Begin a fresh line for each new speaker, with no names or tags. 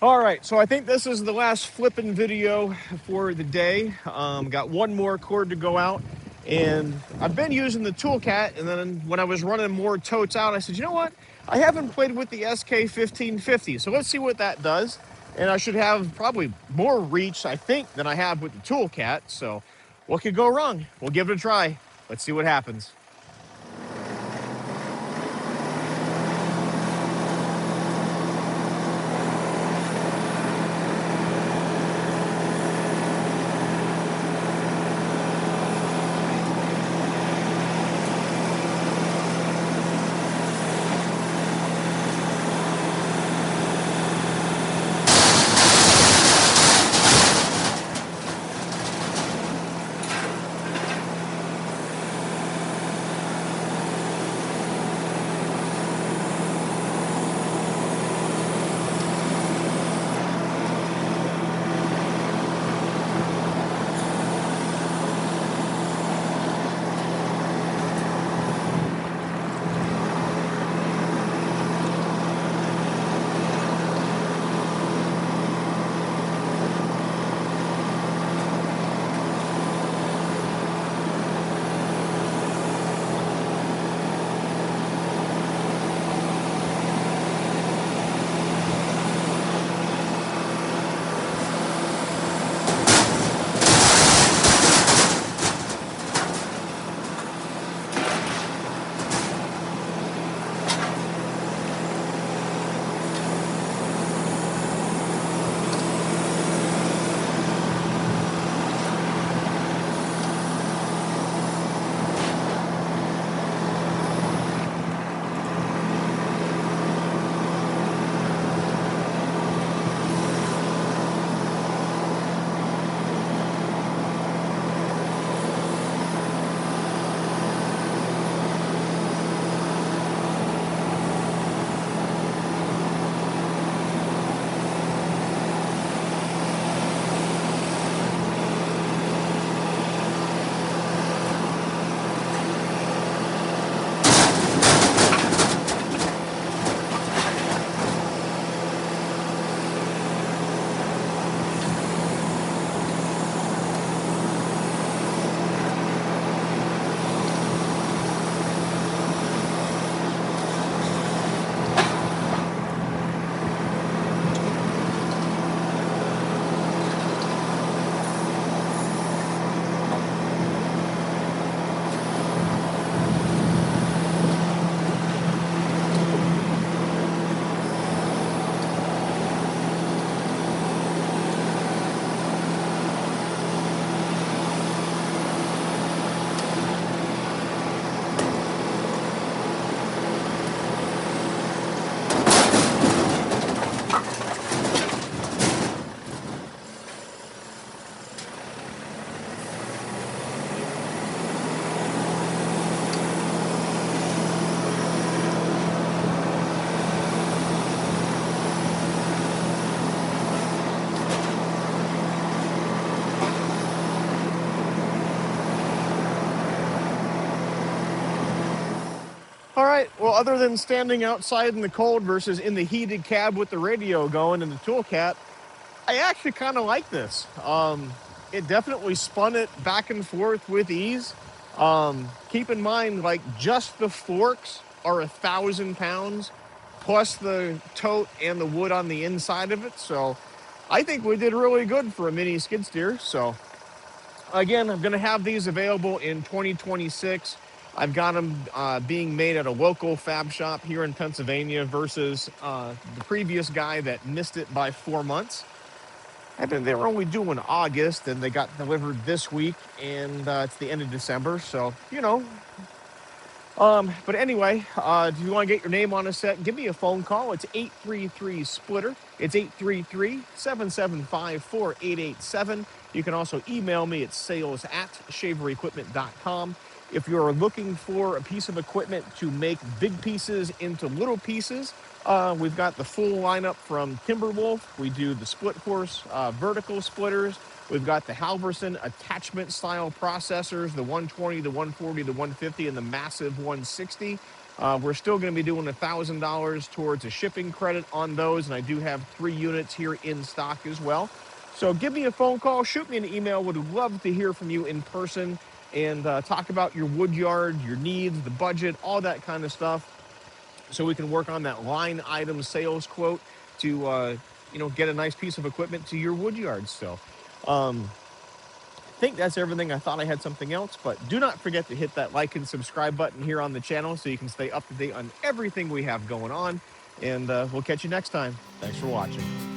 All right, so I think this is the last flipping video for the day. Got one more cord to go out, and I've been using the Toolcat, and then when I was running more totes out, I said, you know what? I haven't played with the SK1550, so let's see what that does. And I should have probably more reach, I think, than I have with the Toolcat, so what could go wrong? We'll give it a try. Let's see what happens. All right, well, other than standing outside in the cold versus in the heated cab with the radio going and the Toolcat, I actually kind of like this. It definitely spun it back and forth with ease. Keep in mind, like, just the forks are 1,000 pounds, plus the tote and the wood on the inside of it. So I think we did really good for a mini skid steer. So again, I'm going to have these available in 2026. I've got them being made at a local fab shop here in Pennsylvania versus the previous guy that missed it by 4 months. I think they were only doing August, and they got delivered this week, and it's the end of December. So, you know. But anyway, if you want to get your name on a set, give me a phone call. It's 833-SPLITTER. It's 833-775-4887. You can also email me at sales@shaverequipment.com. If you're looking for a piece of equipment to make big pieces into little pieces, we've got the full lineup from Timberwolf. We do the SplitForce vertical splitters. We've got the Halverson attachment style processors, the 120, the 140, the 150, and the massive 160. We're still going to be doing $1,000 towards a shipping credit on those, and I do have 3 units here in stock as well. So give me a phone call, shoot me an email. Would love to hear from you in person and talk about your woodyard, your needs, the budget, all that kind of stuff, so we can work on that line item sales quote to get a nice piece of equipment to your woodyard. So I think that's everything. I thought I had something else, but do not forget to hit that like and subscribe button here on the channel so you can stay up to date on everything we have going on. And we'll catch you next time. Thanks for watching.